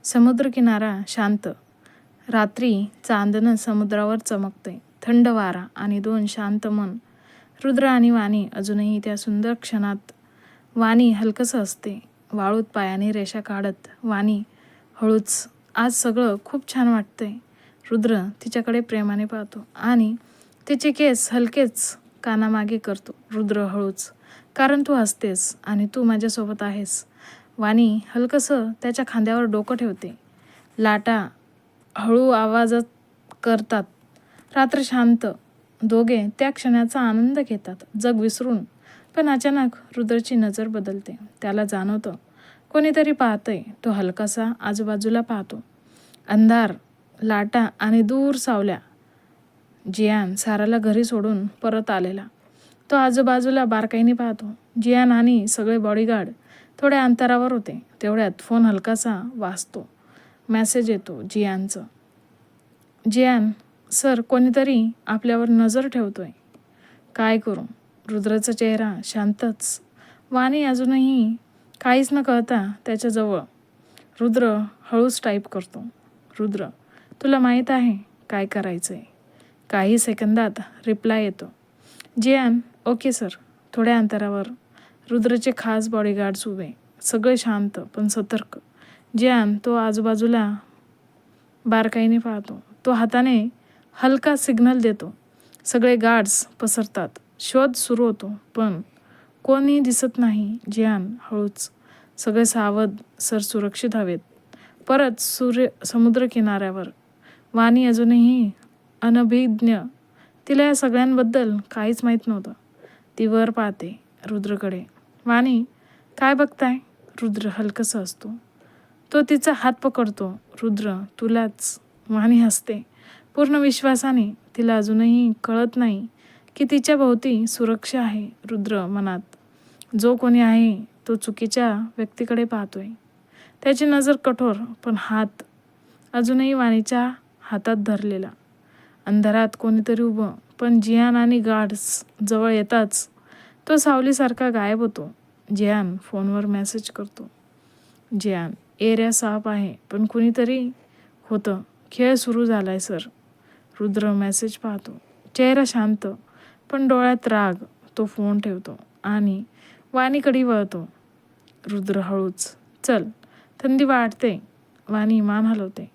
समुद्रकिनारा शांत. रात्री चांदणं समुद्रावर चमकते. थंड वारा आणि दोन शांत मन. रुद्र आणि वाणी अजूनही त्या सुंदर क्षणात. वाणी हलकंसं असते, वाळूत पायाने रेषा काढत. वाणी हळूच, आज सगळं खूप छान वाटतंय. रुद्र तिच्याकडे प्रेमाने पाहतो आणि तिचे केस हलकेच कानामागे करतो. रुद्र हळूच, कारण तू हसतेस आणि तू माझ्यासोबत आहेस. वाणी हलकंसं त्याच्या खांद्यावर डोकं ठेवते. लाटा हळू आवाजात करतात. रात्र शांत. दोघे त्या क्षणाचा आनंद घेतात, जग विसरून. पण अचानक रुद्रची नजर बदलते. त्याला जाणवतं कोणीतरी पाहतंय. तो हलकासा आजूबाजूला पाहतो. अंधार, लाटा आणि दूर सावल्या. जियान साराला घरी सोडून परत आलेला. तो आजूबाजूला बारकाईने पाहतो. जियान आणि सगळे बॉडीगार्ड थोड्या अंतरावर होते. तेवढ्यात फोन हलकासा वाजतो. मेसेज येतो जियानचं. जियान सर, कोणीतरी आपल्यावर नजर ठेवतोय. काय करू? रुद्रचा चेहरा शांतच. वाणी अजूनही काहीच न कळता त्याच्याजवळ. रुद्र हळूच टाईप करतो. रुद्र, तुला माहीत आहे काय करायचंय? काही सेकंदात रिप्लाय येतो. जियान, ओके सर. थोड्या अंतरावर रुद्रचे खास बॉडीगार्ड्स उभे. सगळे शांत पण सतर्क. जियान तो आजूबाजूला बारकाईने पाहतो. तो हाताने हलका सिग्नल देतो. सगळे गार्ड्स पसरतात. शोध सुरू होतो, पण कोणी दिसत नाही. जियान हळूच, सगळे सावध सर, सुरक्षित हवेत. परत समुद्र किनाऱ्यावर. वाणी अजूनही अनभिज्ञ. तिला या सगळ्यांबद्दल काहीच माहीत नव्हतं. ती वर पाहते रुद्रकडे. वाणी, काय बघताय? रुद्र हलकंसं असतो. तो तिचा हात पकडतो. रुद्र, तुलाच. वाणी हसते पूर्ण विश्वासाने. तिला अजूनही कळत नाही की तिच्या भोवती सुरक्षा आहे. रुद्र मनात, जो कोणी आहे तो चुकीच्या व्यक्तीकडे पाहतोय. त्याची नजर कठोर, पण हात अजूनही वाणीच्या हातात धरलेला. अंधारात कोणीतरी उभं. पण जियान आणि गार्ड्स जवळ येताच तो सावलीसारखा गायब होतो. जियान फोनवर मेसेज करतो. जियान, एरिया साफ आहे, पण कुणीतरी होतं. खेळ सुरू झालाय सर. रुद्र मेसेज पाहतो. चेहरा शांत, पण डोळ्यात राग. तो फोन ठेवतो आणि वाणीकडे वळतो. रुद्र हळूच, चल, थंडी वाढते. वाणी मान हलवते.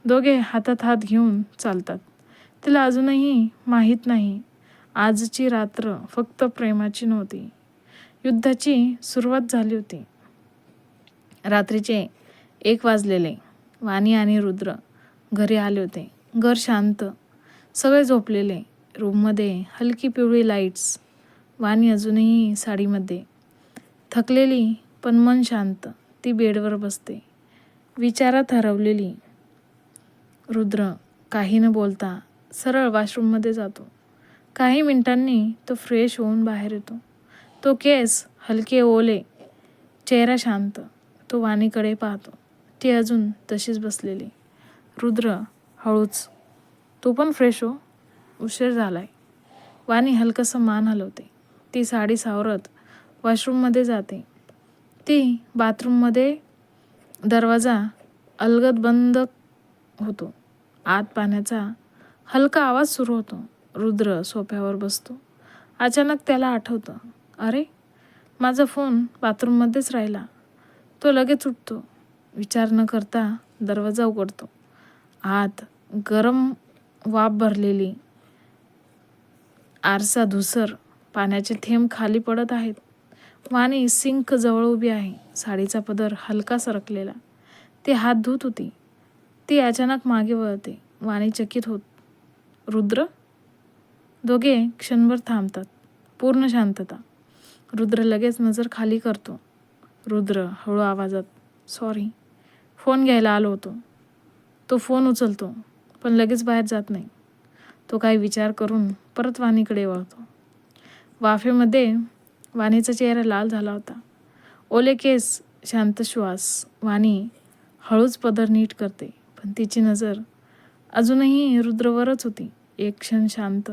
दोघे हातात हात घेऊन चालतात. तिला अजूनही माहीत नाही, आजची रात्र फक्त प्रेमाची नव्हती, युद्धाची सुरुवात झाली होती. रात्रीचे 1 वाजलेले. वाणी आणि रुद्र घरी आले होते. घर शांत, सगळे झोपलेले. रूममध्ये हलकी पिवळी लाईट्स. वाणी अजूनही साडीमध्ये, थकलेली पण मन शांत. ती बेडवर बसते, विचारात हरवलेली. रुद्र काही न बोलता सरळ वॉशरूममध्ये जातो. काही मिनिटांनी तो फ्रेश होऊन बाहेर येतो. तो केस हलके ओले, चेहरा शांत. तो वाणीकडे पाहतो. ती अजून तशीच बसलेली. रुद्र हळूच, तू पण फ्रेश हो, उशीर झालाय. वाणी हलकंसं मान हलवते. ती साडी सावरत वॉशरूममध्ये जाते. ती बाथरूममध्ये दरवाजा अलगद बंद होतो. आत पाण्याचा हलका आवाज सुरू होतो. रुद्र सोफ्यावर बसतो. अचानक त्याला आठवतं, अरे, माझा फोन बाथरूममध्येच राहिला. तो लगेच उठतो. विचार न करता दरवाजा उघडतो. आत गरम वाफ भरलेली. आरसा धूसर, पाण्याचे थेंब खाली पडत आहेत. वाणी सिंक जवळ उभी आहे. साडीचा पदर हलका सरकलेला. ती हात धुत होती. ती अचानक मागे वळते. वाणी चकित होत, रुद्र? दोघे क्षणभर थांबतात. पूर्ण शांतता. रुद्र लगेच नजर खाली करतो. रुद्र हळू आवाजात, सॉरी, फोन घ्यायला आलो होतो. तो फोन उचलतो, पण लगेच बाहेर जात नाही. तो काही विचार करून परत वाणीकडे वळतो. वाफेमध्ये वाणीचा चेहरा लाल झाला होता. ओले केस, शांत श्वास. वाणी हळूच पदर नीट करते, पण तिची नजर अजूनही रुद्रवरच होती. एक क्षण शांत,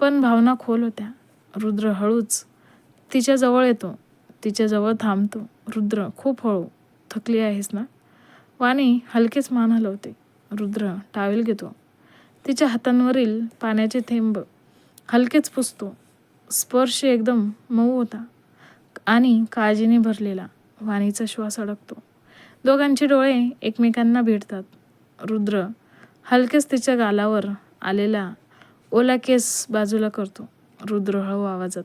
पण भावना खोल होत्या. रुद्र हळूच तिच्या जवळ येतो. तिच्या जवळ थांबतो. रुद्र, खूप हळू. थकली आहेस ना? वाणी हलकेच मान हलवते. रुद्र टावेल घेतो. तिच्या हातांवरील पाण्याचे थेंब हलकेच पुसतो. स्पर्श एकदम मऊ होता आणि काळजीने भरलेला. वाणीचा श्वास अडकतो. दोघांचे डोळे एकमेकांना भेटतात. रुद्र हलकेच तिच्या गालावर आलेला ओला केस बाजूला करतो. रुद्र हळू आवाजात,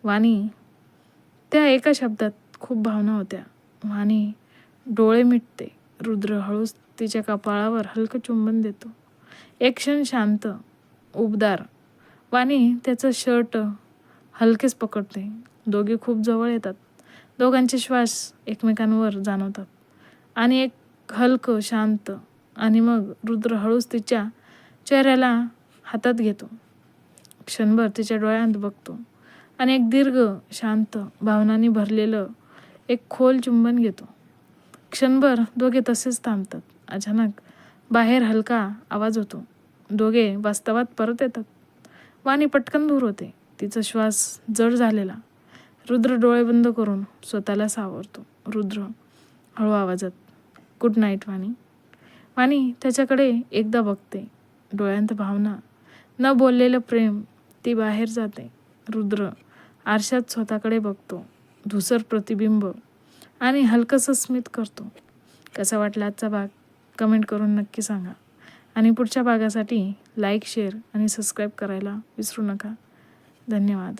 वाणी. त्या एका शब्दात खूप भावना होत्या. वाणी डोळे मिटते. रुद्र हळूच तिच्या कपाळावर हलकं चुंबन देतो. एक क्षण शांत, उबदार. वाणी त्याचं शर्ट हलकेच पकडते. दोघे खूप जवळ येतात. दोघांचे श्वास एकमेकांवर जाणवतात आणि एक हलकं शांत. आणि मग रुद्र हळूच तिच्या चेहऱ्याला हातात घेतो. क्षणभर तिच्या डोळ्यात बघतो आणि एक दीर्घ शांत भावनांनी भरलेलं एक खोल चुंबन घेतो. क्षणभर दोघे तसेच थांबतात. अचानक बाहेर हलका आवाज होतो. दोघे वास्तवात परत येतात. वाणी पटकन दूर होते. तिचा श्वास जड झालेला. रुद्र डोळे बंद करून स्वतःला सावरतो. रुद्र हळू आवाजात, गुड नाईट वाणी. वाणी त्याच्याकडे एकदा बघते. डोळ्यांत भावना, न बोललेलं प्रेम. ती बाहेर जाते. रुद्र आरशात स्वतःकडे बघतो. धुसर प्रतिबिंब आणि हलकंसं स्मित करतो. कसा वाटला आजचा भाग कमेंट करून नक्की सांगा. आणि पुढच्या भागासाठी लाईक, शेअर आणि सबस्क्राईब करायला विसरू नका. धन्यवाद.